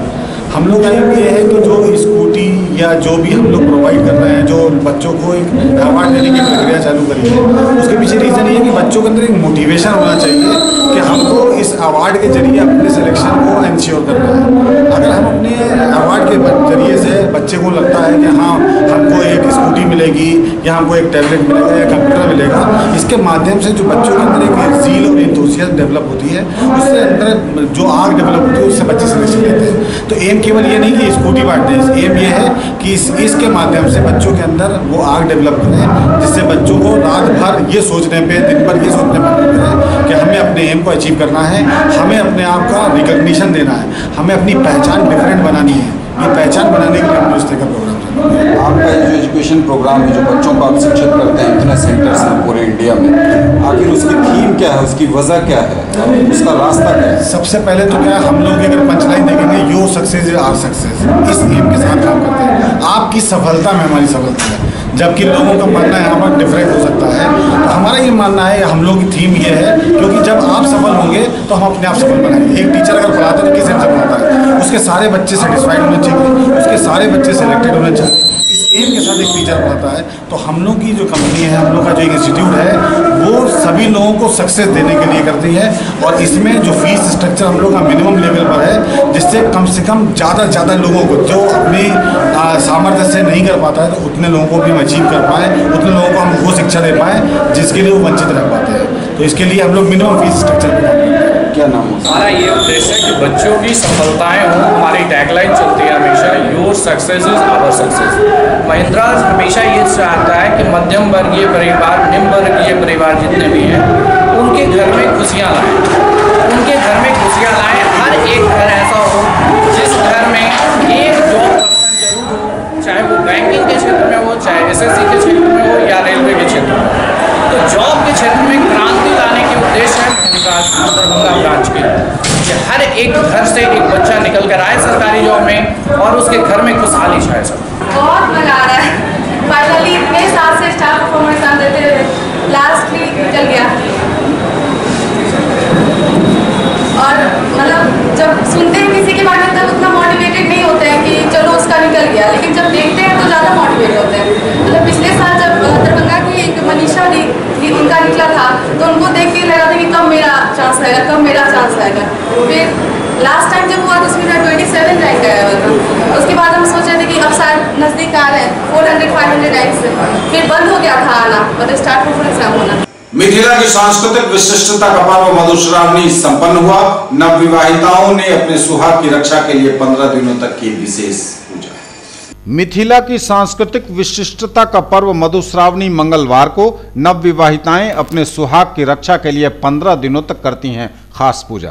N: हम लोग का ये है कि जो स्कूटी या जो भी हम लोग प्रोवाइड कर रहे हैं, जो बच्चों को एक अवार्ड देने की प्रक्रिया चालू करी है, उसके पीछे रीज़न ये है कि बच्चों के अंदर एक मोटिवेशन होना चाहिए कि हमको इस अवार्ड के जरिए अपने सिलेक्शन को इंश्योर करना है। अगर हम अपने अवार्ड के जरिए से बच्चे को लगता है कि हाँ हमको एक स्कूटी मिलेगी या हमको एक टैबलेट मिलेगा या कंप्यूटर मिलेगा, इसके माध्यम से जो बच्चों के अंदर एक ज़ील और एंथुसियाज्म डेवलप होती है, उससे अंदर जो आग डेवलप होती है, उससे बच्चे सिलेक्शन लेते हैं। तो एम केवल ये नहीं कि स्कूटी बांटते हैं, एम ये है कि इसके माध्यम से बच्चों के अंदर वो आग डेवलप करें, जिससे बच्चों को रात भर ये सोचने पे, दिन भर ये सोचने पर करें कि हमें अपने एम को अचीव करना है, हमें अपने आप का रिकग्निशन देना है, हमें अपनी पहचान डिफरेंट बनानी है। ये पहचान बनाने के लिए हम इस तरह का प्रोग्राम
B: आपका जो एजुकेशन प्रोग्राम है, जो बच्चों को आप शिक्षित करते हैं इतने सेंटर्स हैं पूरे इंडिया में, आखिर उसकी थीम क्या है, उसकी वजह क्या है और उसका रास्ता क्या है?
N: सबसे पहले तो क्या हम लोग अगर पंचलाइन देखेंगे, your success is our success, इस एम के साथ काम करते हैं। आपकी सफलता में हमारी सफलता है, जबकि लोगों का मानना यहाँ पर डिफरेंट हो सकता है। तो हमारा ये मानना है, हम लोग की थीम ये है, क्योंकि जब आप सफल होंगे तो हम अपने आप सफल बनाएंगे। एक टीचर अगर पढ़ाता है तो किस एम से पढ़ाता है, उसके सारे बच्चे सेटिस्फाइड होने चाहिए, उसके सारे बच्चे सिलेक्टेड होने चाहिए। इस एम के साथ एक टीचर पढ़ाता है। तो हम लोग की जो कंपनी है, हम लोग का जो एक इंस्टीट्यूट है, वो सभी लोगों को सक्सेस देने के लिए करती है। और इसमें जो फीस स्ट्रक्चर हम लोग का मिनिमम लेवल पर है, जिससे कम से कम ज़्यादा लोगों को जो अपनी सामर्थ्य से नहीं कर पाता है, तो उतने लोगों को भी हम अचीव कर पाएँ, उतने लोगों को हम वो शिक्षा दे पाएँ जिसके लिए वो वंचित रह पाते हैं। तो इसके लिए हम लोग मिनिमम फीस स्ट्रक्चर पर काम करते हैं। क्या नाम हो?
O: हमारा ये उद्देश्य है कि बच्चों की सफलताएं हों। हमारी टैगलाइन चलती है हमेशा, your success is our success. Mahindra हमेशा ये चाहता है कि मध्यम वर्गीय परिवार, निम्न वर्गीय परिवार जितने भी हैं, उनके घर में खुशियाँ लाएँ, उनके घर में खुशियाँ लाएँ। हर एक घर ऐसा हो जिस घर में एक जॉब पर्सन जरूर हो, चाहे वो बैंकिंग के क्षेत्र में हो, चाहे SSC के क्षेत्र में हो या रेलवे के क्षेत्र में। तो जॉब के क्षेत्र में क्रांति लाने के उद्देश्य है दरभंगा ब्रांच के, कि हर एक घर से एक बच्चा निकल कर आए सरकारी जॉब में और उसके घर में खुशहाली छाए। सब
P: बहुत मजा आ रहा है। फाइनली इतने साल से स्टाफ परफॉर्मेंस एग्जाम देते हुए लास्टली निकल गया। और मतलब जब सुनते हैं किसी के बारे में तब उतना मोटिवेटेड नहीं होते हैं कि चलो उसका निकल गया, लेकिन जब देखते हैं तो ज़्यादा मोटिवेट होते हैं। मतलब पिछले साल जब दरभंगा की एक मनीषा उनका निकला था, तो उनको देख के लगा था कि कब मेरा चांस आएगा, कब मेरा चांस आएगा। फिर लास्ट टाइम जब हुआ तो उसमें 27 रैंक आया हुआ था। उसके बाद हम सोच रहे थे कि अब शायद नज़दीक आ रहे हैं 400-500 रैंक से, फिर बंद हो गया था आना, मतलब स्टार्ट हो एग्जाम होना।
A: मिथिला की सांस्कृतिक विशिष्टता का पर्व मधुश्रावणी संपन्न हुआ। नवविवाहिताओं ने अपने सुहाग की रक्षा के लिए 15 दिनों तक की विशेष पूजा।
B: मिथिला की सांस्कृतिक विशिष्टता का पर्व मधुश्रावणी मंगलवार को नवविवाहिताएं अपने सुहाग की रक्षा के लिए 15 दिनों तक करती हैं खास पूजा।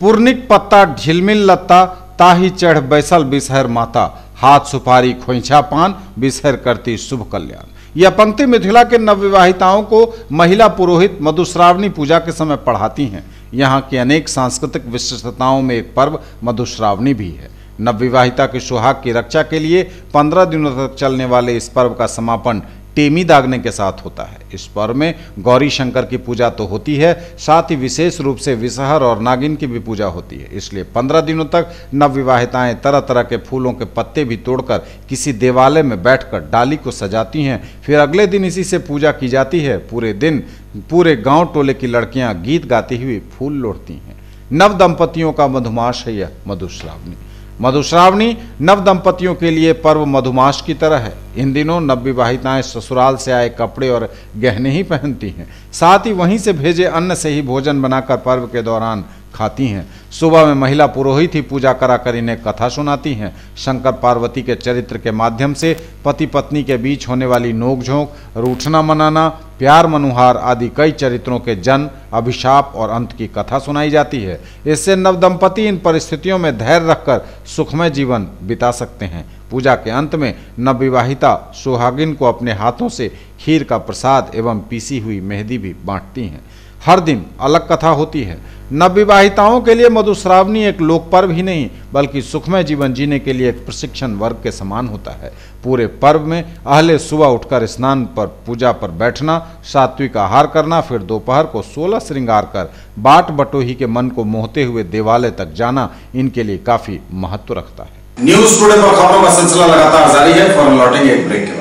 B: पूर्णिक पत्ता झिलमिल लत्ता, ताही चढ़ बैसल बिसहर माता, हाथ सुपारी खोइछा पान, बिसहर करती शुभ कल्याण। यह पंक्ति मिथिला के नवविवाहिताओं को महिला पुरोहित मधुश्रावणी पूजा के समय पढ़ाती हैं। यहाँ की अनेक सांस्कृतिक विशिष्टताओं में एक पर्व मधुश्रावणी भी है। नवविवाहिता के सुहाग की रक्षा के लिए 15 दिनों तक चलने वाले इस पर्व का समापन टेमी दागने के साथ होता है। इस पर्व में गौरी शंकर की पूजा तो होती है, साथ ही विशेष रूप से विषहर और नागिन की भी पूजा होती है। इसलिए 15 दिनों तक नवविवाहिताएं तरह तरह के फूलों के पत्ते भी तोड़कर किसी देवालय में बैठकर डाली को सजाती हैं। फिर अगले दिन इसी से पूजा की जाती है। पूरे दिन पूरे गांव टोले की लड़कियां गीत गाती हुई फूल लोढ़ती हैं। नव दंपतियों का मधुमास है यह मधुश्रावणी। मधुश्रावणी नव दंपतियों के लिए पर्व मधुमास की तरह है। इन दिनों नवविवाहिताएं ससुराल से आए कपड़े और गहने ही पहनती हैं, साथ ही वहीं से भेजे अन्न से ही भोजन बनाकर पर्व के दौरान खाती हैं। सुबह में महिला पुरोहित ही पूजा कराकर इन्हें कथा सुनाती हैं। शंकर पार्वती के चरित्र के माध्यम से पति पत्नी के बीच होने वाली नोकझोंक, रूठना मनाना, प्यार मनुहार आदि कई चरित्रों के जन्म, अभिशाप और अंत की कथा सुनाई जाती है। इससे नवदंपति इन परिस्थितियों में धैर्य रखकर सुखमय जीवन बिता सकते हैं। पूजा के अंत में नवविवाहिता सुहागिन को अपने हाथों से खीर का प्रसाद एवं पीसी हुई मेहंदी भी बांटती हैं। हर दिन अलग कथा होती है। नवविवाहिताओं के लिए मधुश्रावणी एक लोक पर्व ही नहीं बल्कि सुखमय जीवन जीने के लिए एक प्रशिक्षण वर्ग के समान होता है। पूरे पर्व में अहले सुबह उठकर स्नान पर पूजा पर बैठना, सात्विक आहार करना, फिर दोपहर को 16 श्रृंगार कर बाट बटोही के मन को मोहते हुए देवालय तक जाना इनके लिए काफी महत्व रखता है।
A: न्यूज टुडे पर खबरों का सिलसिला लगातार जारी है। फौरन लौटेंगे एक ब्रेक के बाद।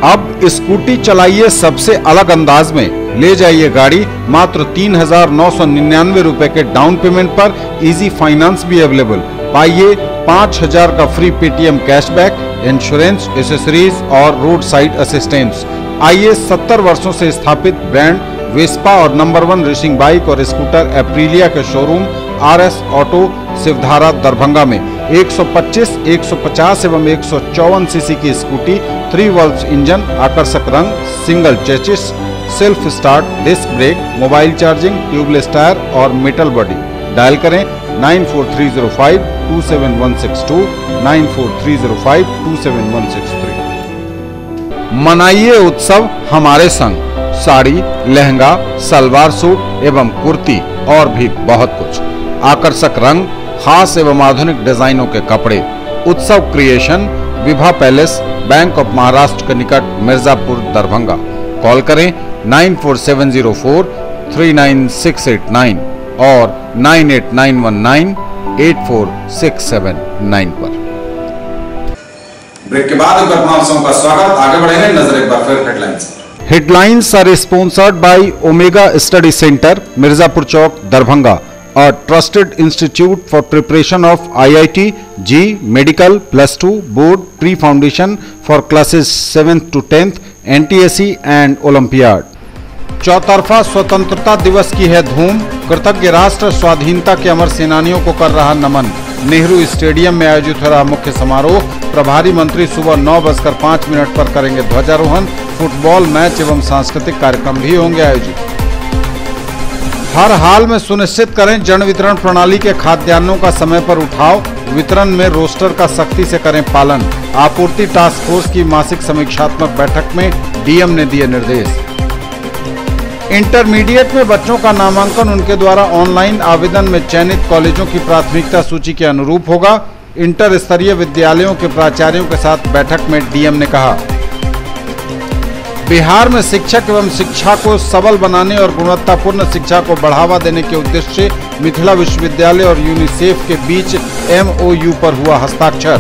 B: अब स्कूटी चलाइए सबसे अलग अंदाज में, ले जाइए गाड़ी मात्र 3,999 रुपए के डाउन पेमेंट पर। इजी फाइनेंस भी अवेलेबल। पाइए 5,000 का free Paytm cashback, insurance, accessories और रोड साइड असिस्टेंस। आइए 70 वर्षों से स्थापित ब्रांड वेस्पा और नंबर 1 रेसिंग बाइक और स्कूटर एप्रिलिया के showroom RS auto Shivdhara Darbhanga में 125, 150 एवं 154 सीसी की स्कूटी, 3 वॉल्व इंजन, आकर्षक रंग, single chassis, self start, disc brake, mobile charging, tubeless tyre और मेटल बॉडी। डायल करें 9430527162, 9430527163। मनाइए उत्सव हमारे संग। साड़ी, लहंगा, सलवार सूट एवं कुर्ती और भी बहुत कुछ, आकर्षक रंग, खास एवं आधुनिक डिजाइनों के कपड़े। उत्सव creation, Vibha palace, bank of Maharashtra के निकट मिर्जापुर दरभंगा। कॉल करें 9470439689 और 989198467 पर।
A: ब्रेक के बाद एक बार आप सबका स्वागत। आगे बढ़ेंगे, नजर एक बार फिर headlines.
B: Headlines are sponsored by Omega Study Center, Mirzapur Chowk, Darbhanga, a trusted institute for preparation of IIT, JEE, Medical, +2, Board, Pre-Foundation for classes 7th to 10th, NTSE and Olympiad। चौतरफा स्वतंत्रता दिवस की है धूम, कृतज्ञ राष्ट्र स्वाधीनता के अमर सेनानियों को कर रहा नमन। नेहरू स्टेडियम में आयोजित हो रहा मुख्य समारोह, प्रभारी मंत्री सुबह 9:05 पर करेंगे ध्वजारोहण। फुटबॉल मैच एवं सांस्कृतिक कार्यक्रम भी होंगे आयोजित। हर हाल में सुनिश्चित करें जन वितरण प्रणाली के खाद्यान्नों का समय पर उठाव, वितरण में रोस्टर का सख्ती से करें पालन। आपूर्ति टास्क फोर्स की मासिक समीक्षात्मक बैठक में डीएम ने दिए निर्देश। इंटरमीडिएट में बच्चों का नामांकन उनके द्वारा ऑनलाइन आवेदन में चयनित कॉलेजों की प्राथमिकता सूची के अनुरूप होगा। इंटर स्तरीय विद्यालयों के प्राचार्यों के साथ बैठक में डीएम ने कहा। बिहार में शिक्षक एवं शिक्षा को सबल बनाने और गुणवत्तापूर्ण शिक्षा को बढ़ावा देने के उद्देश्य से मिथिला विश्वविद्यालय और यूनिसेफ के बीच MOU पर हुआ हस्ताक्षर।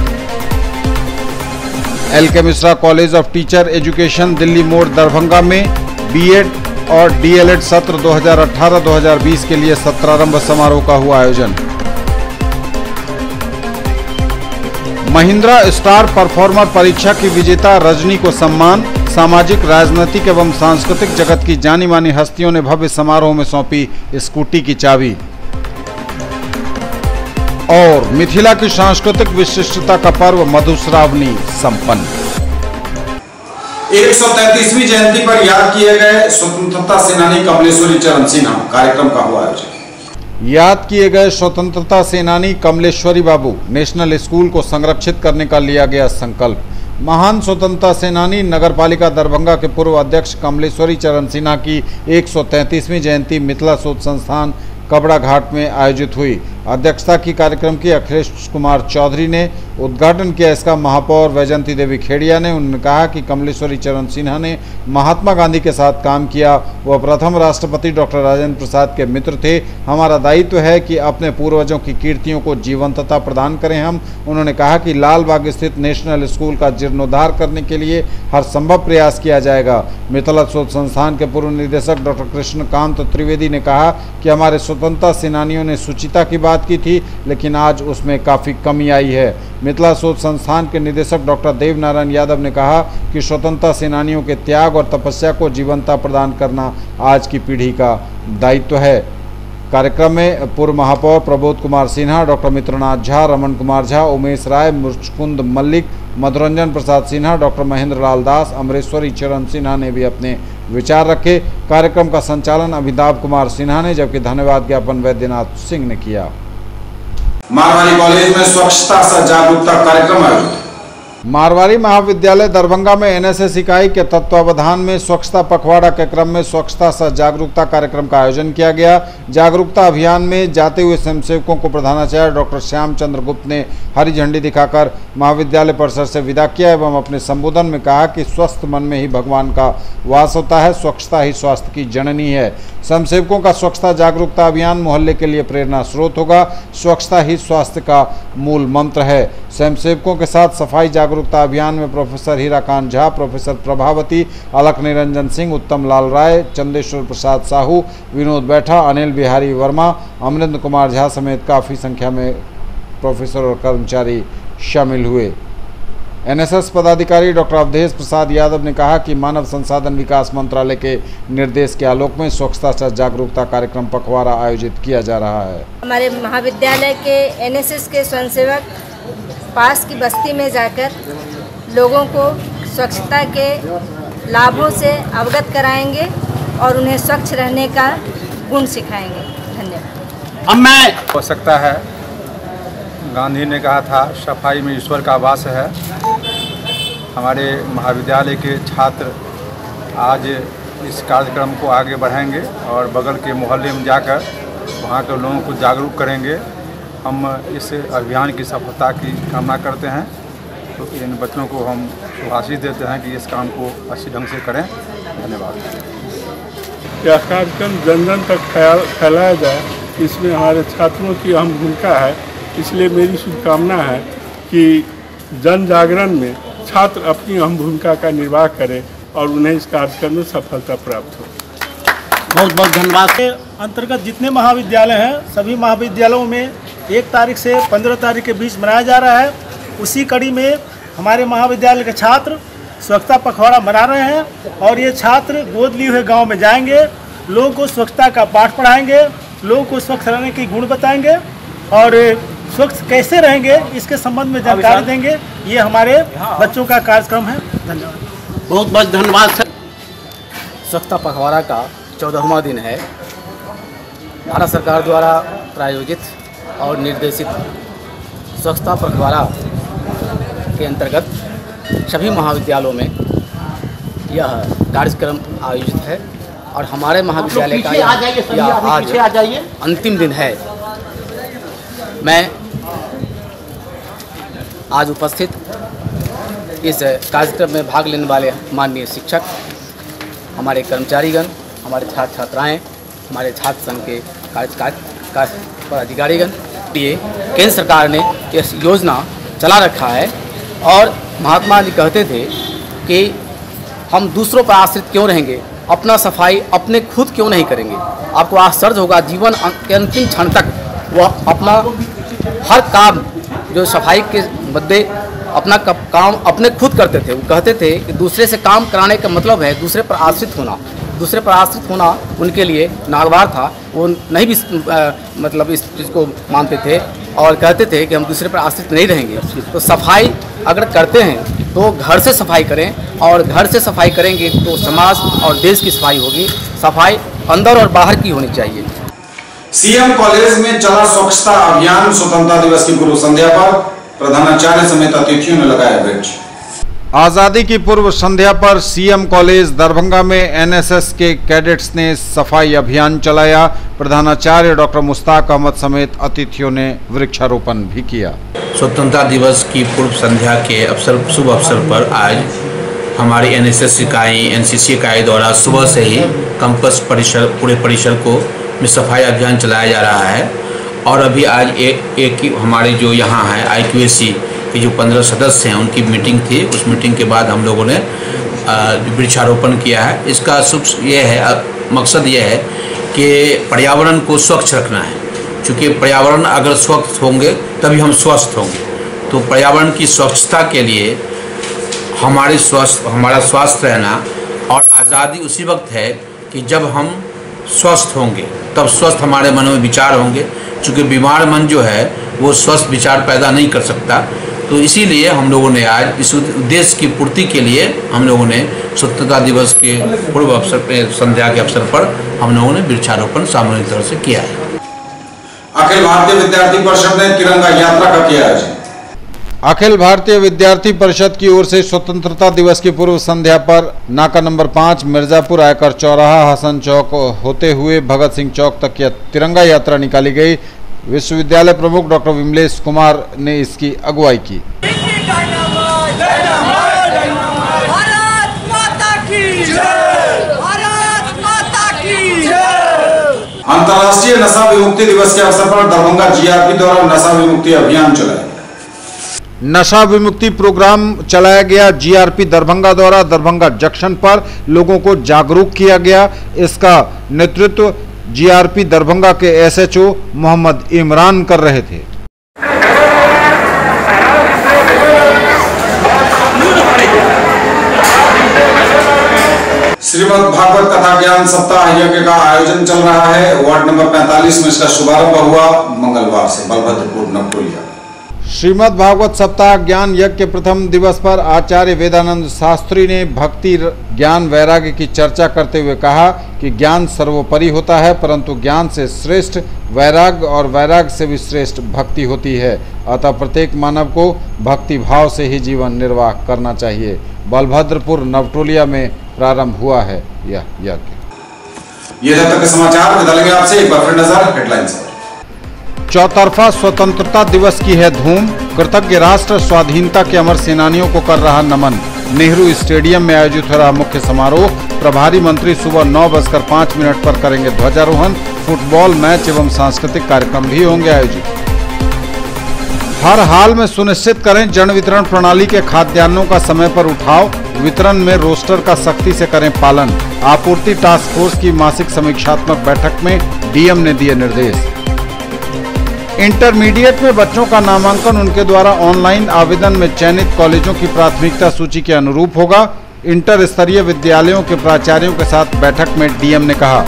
B: LK Mishra college of teacher education Delhi मोड़ दरभंगा में BEd और DLED सत्र 2018-2020 के लिए सत्रारंभ समारोह का हुआ आयोजन। महिंद्रा स्टार परफॉर्मर परीक्षा की विजेता रजनी को सम्मान। सामाजिक, राजनीतिक एवं सांस्कृतिक जगत की जानी मानी हस्तियों ने भव्य समारोह में सौंपी स्कूटी की चाबी। और मिथिला की सांस्कृतिक विशिष्टता का पर्व मधुश्रावणी संपन्न।
A: 133वीं जयंती पर याद किए गए स्वतंत्रता सेनानी कमलेश्वरी चरण सिन्हा कार्यक्रम का हुआ आयोजन।
B: याद किए गए स्वतंत्रता सेनानी कमलेश्वरी बाबू नेशनल स्कूल को संरक्षित करने का लिया गया संकल्प। महान स्वतंत्रता सेनानी नगरपालिका दरभंगा के पूर्व अध्यक्ष कमलेश्वरी चरण सिन्हा की 133वीं जयंती मिथिला शोध संस्थान कबड़ा घाट में आयोजित हुई। अध्यक्षता की कार्यक्रम की अखिलेश कुमार चौधरी ने, उद्घाटन किया इसका महापौर वैजंती देवी खेड़िया ने। उन्होंने कहा कि कमलेश्वरी चरण सिन्हा ने महात्मा गांधी के साथ काम किया। वह प्रथम राष्ट्रपति डॉक्टर राजेंद्र प्रसाद के मित्र थे। हमारा दायित्व है कि अपने पूर्वजों की कीर्तियों को जीवंतता प्रदान करें हम। उन्होंने कहा कि लाल बाग स्थित नेशनल स्कूल का जीर्णोद्धार करने के लिए हर संभव प्रयास किया जाएगा। मिथिला शोध संस्थान के पूर्व निदेशक डॉक्टर कृष्णकांत त्रिवेदी ने कहा कि हमारे स्वतंत्रता सेनानियों ने सुचिता की बात की थी, लेकिन आज उसमें काफ़ी कमी आई है। मिथिला शोध संस्थान के निदेशक डॉक्टर देव नारायण यादव ने कहा कि स्वतंत्रता सेनानियों के त्याग और तपस्या को जीवंतता प्रदान करना आज की पीढ़ी का दायित्व है। कार्यक्रम में पूर्व महापौर प्रबोध कुमार सिन्हा, डॉक्टर मित्रनाथ झा, रमन कुमार झा, उमेश राय, मुचकुंद मल्लिक, मधुरंजन प्रसाद सिन्हा, डॉक्टर महेंद्र लाल दास, अमरेश्वरी चरण सिन्हा ने भी अपने विचार रखे। कार्यक्रम का संचालन अमिताभ कुमार सिन्हा ने, जबकि धन्यवाद ज्ञापन वैद्यनाथ सिंह ने किया।
A: मारवाड़ी कॉलेज में स्वच्छता सह जागरूकता कार्यक्रम आयोजित।
B: मारवाड़ी महाविद्यालय दरभंगा में NSS इकाई के तत्वावधान में स्वच्छता पखवाड़ा के क्रम में स्वच्छता सह जागरूकता कार्यक्रम का आयोजन किया गया। जागरूकता अभियान में जाते हुए स्वयंसेवकों को प्रधानाचार्य डॉक्टर श्यामचंद्र गुप्त ने हरी झंडी दिखाकर महाविद्यालय परिसर से विदा किया एवं अपने संबोधन में कहा कि स्वस्थ मन में ही भगवान का वास होता है, स्वच्छता ही स्वास्थ्य की जननी है। स्वयंसेवकों का स्वच्छता जागरूकता अभियान मोहल्ले के लिए प्रेरणा स्रोत होगा। स्वच्छता ही स्वास्थ्य का मूल मंत्र है। स्वयंसेवकों के साथ सफाई जागरूकता अभियान में प्रोफेसर हीराकांत झा, प्रोफेसर प्रभावती, अलख निरंजन सिंह, उत्तम लाल राय, चंदेश्वर प्रसाद साहू, विनोद बैठा, अनिल बिहारी वर्मा, अमरिंद्र कुमार झा समेत काफ़ी संख्या में प्रोफेसर और कर्मचारी शामिल हुए। NSS पदाधिकारी डॉक्टर अवधेश प्रसाद यादव ने कहा कि मानव संसाधन विकास मंत्रालय के निर्देश के आलोक में स्वच्छता से जागरूकता कार्यक्रम पखवाड़ा आयोजित किया जा रहा है।
Q: हमारे महाविद्यालय के NSS के स्वयंसेवक पास की बस्ती में जाकर लोगों को स्वच्छता के लाभों से अवगत कराएंगे और उन्हें स्वच्छ रहने का गुण सिखाएंगे। धन्यवाद।
R: अब मैं हो सकता है, गांधी ने कहा था सफाई में ईश्वर का वास है। हमारे महाविद्यालय के छात्र आज इस कार्यक्रम को आगे बढ़ाएंगे और बगल के मोहल्ले में जाकर वहाँ के लोगों को जागरूक करेंगे। हम इस अभियान की सफलता की कामना करते हैं, तो इन बच्चों को हम आशीष देते हैं कि इस काम को अच्छी ढंग से करें। धन्यवाद।
S: यह कार्यक्रम जन जन तक फैलाया जाए, इसमें हमारे छात्रों की अहम भूमिका है। इसलिए मेरी शुभकामना है कि जन जागरण में छात्र अपनी अहम भूमिका का निर्वाह करें और उन्हें इस कार्यक्रम में सफलता प्राप्त हो।
T: बहुत बहुत धन्यवाद। के अंतर्गत जितने महाविद्यालय हैं सभी महाविद्यालयों में 1 तारीख से 15 तारीख के बीच मनाया जा रहा है। उसी कड़ी में हमारे महाविद्यालय के छात्र स्वच्छता पखवाड़ा मना रहे हैं और ये छात्र गोद लिए हुए गांव में जाएंगे, लोगों को स्वच्छता का पाठ पढ़ाएंगे, लोगों को स्वच्छ रहने की गुण बताएंगे और स्वच्छ कैसे रहेंगे इसके संबंध में जानकारी देंगे। ये हमारे बच्चों का कार्यक्रम है। धन्यवाद।
U: बहुत बहुत धन्यवाद सर। स्वच्छता पखवाड़ा का 14वां दिन है। भारत सरकार द्वारा प्रायोजित और निर्देशित स्वच्छता पखवाड़ा के अंतर्गत सभी महाविद्यालयों में यह कार्यक्रम आयोजित है और हमारे महाविद्यालय का आज अंतिम दिन है। मैं आज उपस्थित इस कार्यक्रम में भाग लेने वाले माननीय शिक्षक, हमारे कर्मचारीगण, हमारे छात्र छात्राएं, हमारे छात्र संघ के पदाधिकारीगण, ये केंद्र सरकार ने इस योजना चला रखा है और महात्मा जी कहते थे कि हम दूसरों पर आश्रित क्यों रहेंगे, अपना सफाई अपने खुद क्यों नहीं करेंगे। आपको आश्चर्य होगा, जीवन के अंतिम क्षण तक वह अपना हर काम जो सफाई के मुद्दे अपना काम अपने खुद करते थे। वो कहते थे कि दूसरे से काम कराने का मतलब है दूसरे पर आश्रित होना। दूसरे पर आश्रित होना उनके लिए नागवार था। वो नहीं भी मतलब इस चीज़ को मानते थे और कहते थे कि हम दूसरे पर आश्रित नहीं रहेंगे। तो सफाई अगर करते हैं तो घर से सफाई करें और घर से सफाई करेंगे तो समाज और देश की सफाई होगी। सफाई अंदर और बाहर की होनी चाहिए।
A: सीएम कॉलेज में चला स्वच्छता अभियान। स्वतंत्रता दिवस की पूर्व संध्या पर प्रधानाचार्य समेत अतिथियों ने लगाया वृक्ष।
B: आजादी की पूर्व संध्या पर सीएम कॉलेज दरभंगा में एनएसएस के कैडेट्स ने सफाई अभियान चलाया। प्रधानाचार्य डॉक्टर मुश्ताक अहमद समेत अतिथियों ने वृक्षारोपण भी किया।
V: स्वतंत्रता दिवस की पूर्व संध्या के शुभ अवसर पर आज हमारी एनएसएस इकाई, एनसीसी इकाई द्वारा सुबह से ही कैंपस परिसर, पूरे परिसर को में सफाई अभियान चलाया जा रहा है। और अभी आज एक हमारे जो यहाँ है IQAC के जो 15 सदस्य हैं उनकी मीटिंग थी। उस मीटिंग के बाद हम लोगों ने वृक्षारोपण किया है। इसका मकसद ये है कि पर्यावरण को स्वच्छ रखना है, क्योंकि पर्यावरण अगर स्वच्छ होंगे तभी हम स्वस्थ होंगे। तो पर्यावरण की स्वच्छता के लिए हमारा स्वास्थ्य रहना और आज़ादी उसी वक्त है कि जब हम स्वस्थ होंगे, तब स्वस्थ हमारे मन में विचार होंगे। चूँकि बीमार मन जो है वो स्वस्थ विचार पैदा नहीं कर सकता। तो इसीलिए हम लोगों ने आज इस उद्देश्य की पूर्ति के लिए हम लोगों ने स्वतंत्रता दिवस के पूर्व अवसर पर, संध्या के अवसर पर हम लोगों ने वृक्षारोपण सामूहिक तरह से किया है।
A: अखिल भारतीय विद्यार्थी परिषद ने तिरंगा यात्रा का किया आयोजन।
B: अखिल भारतीय विद्यार्थी परिषद की ओर से स्वतंत्रता दिवस की पूर्व संध्या पर नाका नंबर 5 मिर्जापुर आयकर चौराहा, हसन चौक होते हुए भगत सिंह चौक तक की तिरंगा यात्रा निकाली गई। विश्वविद्यालय प्रमुख डॉक्टर विमलेश कुमार ने इसकी अगुवाई की।
A: अंतर्राष्ट्रीय नशा विमुक्ति दिवस के अवसर पर दरभंगा GRP द्वारा नशा विमुक्ति अभियान चलाया।
B: नशा विमुक्ति प्रोग्राम चलाया गया। GRP दरभंगा द्वारा दरभंगा जंक्शन पर लोगों को जागरूक किया गया। इसका नेतृत्व GRP दरभंगा के SHO मोहम्मद इमरान कर रहे थे।
A: श्रीमद् भागवत कथा ज्ञान सप्ताह यज्ञ का आयोजन चल रहा है। वार्ड नंबर 45 में इसका शुभारंभ हुआ मंगलवार से बलभद्रपुर नवटोलिया।
B: श्रीमद् भागवत सप्ताह ज्ञान यज्ञ के प्रथम दिवस पर आचार्य वेदानंद शास्त्री ने भक्ति, ज्ञान, वैराग्य की चर्चा करते हुए कहा कि ज्ञान सर्वोपरि होता है, परंतु ज्ञान से श्रेष्ठ वैराग्य और वैराग्य से भी श्रेष्ठ भक्ति होती है। अतः प्रत्येक मानव को भक्ति भाव से ही जीवन निर्वाह करना चाहिए। बलभद्रपुर नवटोलिया में प्रारंभ हुआ है यह यज्ञ।
A: ये तक के समाचार बदलेंगे आपसे एक बार फिर नजर हेडलाइंस पर।
B: चौतरफा स्वतंत्रता दिवस की है धूम। कृतज्ञ राष्ट्र स्वाधीनता के अमर सेनानियों को कर रहा नमन। नेहरू स्टेडियम में आयोजित हो रहा मुख्य समारोह। प्रभारी मंत्री सुबह 9:05 पर करेंगे ध्वजारोहण। फुटबॉल मैच एवं सांस्कृतिक कार्यक्रम भी होंगे आयोजित। हर हाल में सुनिश्चित करें जन वितरण प्रणाली के खाद्यान्नों का समय पर उठाव, वितरण में रोस्टर का सख्ती से करें पालन। आपूर्ति टास्क फोर्स की मासिक समीक्षात्मक बैठक में डीएम ने दिए निर्देश। इंटरमीडिएट में बच्चों का नामांकन उनके द्वारा ऑनलाइन आवेदन में चयनित कॉलेजों की प्राथमिकता सूची के अनुरूप होगा। इंटर स्तरीय विद्यालयों के प्राचार्यों के साथ बैठक में डीएम ने कहा।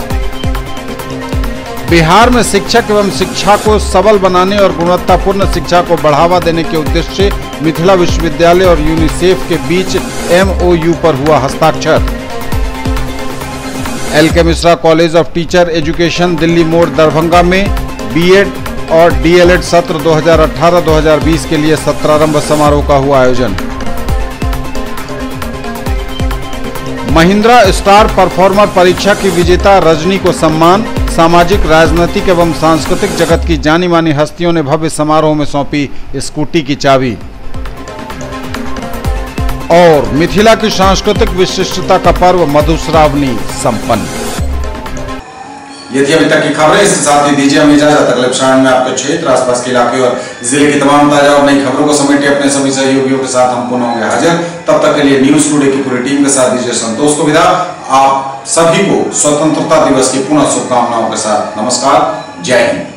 B: बिहार में शिक्षक एवं शिक्षा को सबल बनाने और गुणवत्तापूर्ण शिक्षा को बढ़ावा देने के उद्देश्य से मिथिला विश्वविद्यालय और यूनिसेफ के बीच MOU पर हुआ हस्ताक्षर। LK Mishra college of teacher education Delhi मोड़ दरभंगा में B.Ed और DLED सत्र 2018-2020 के लिए सत्रारंभ समारोह का हुआ आयोजन। महिंद्रा स्टार परफॉर्मर परीक्षा की विजेता रजनी को सम्मान। सामाजिक, राजनीतिक एवं सांस्कृतिक जगत की जानी मानी हस्तियों ने भव्य समारोह में सौंपी स्कूटी की चाबी। और मिथिला की सांस्कृतिक विशिष्टता का पर्व मधुश्रावणी संपन्न।
A: यदि अभी तक की खबरें, इसके साथ ही दीजिए हमें इजाजत। अगले क्षण में आपके क्षेत्र, आसपास के इलाके और जिले की तमाम ताजा और नई खबरों को समेटे अपने सभी सहयोगियों के साथ हम पुनः होंगे हाजिर। तब तक के लिए न्यूज टुडे की पूरी टीम के साथ दीजिए संतोष को विदा। आप सभी को स्वतंत्रता दिवस की पुनः शुभकामनाओं के साथ नमस्कार। जय हिंद।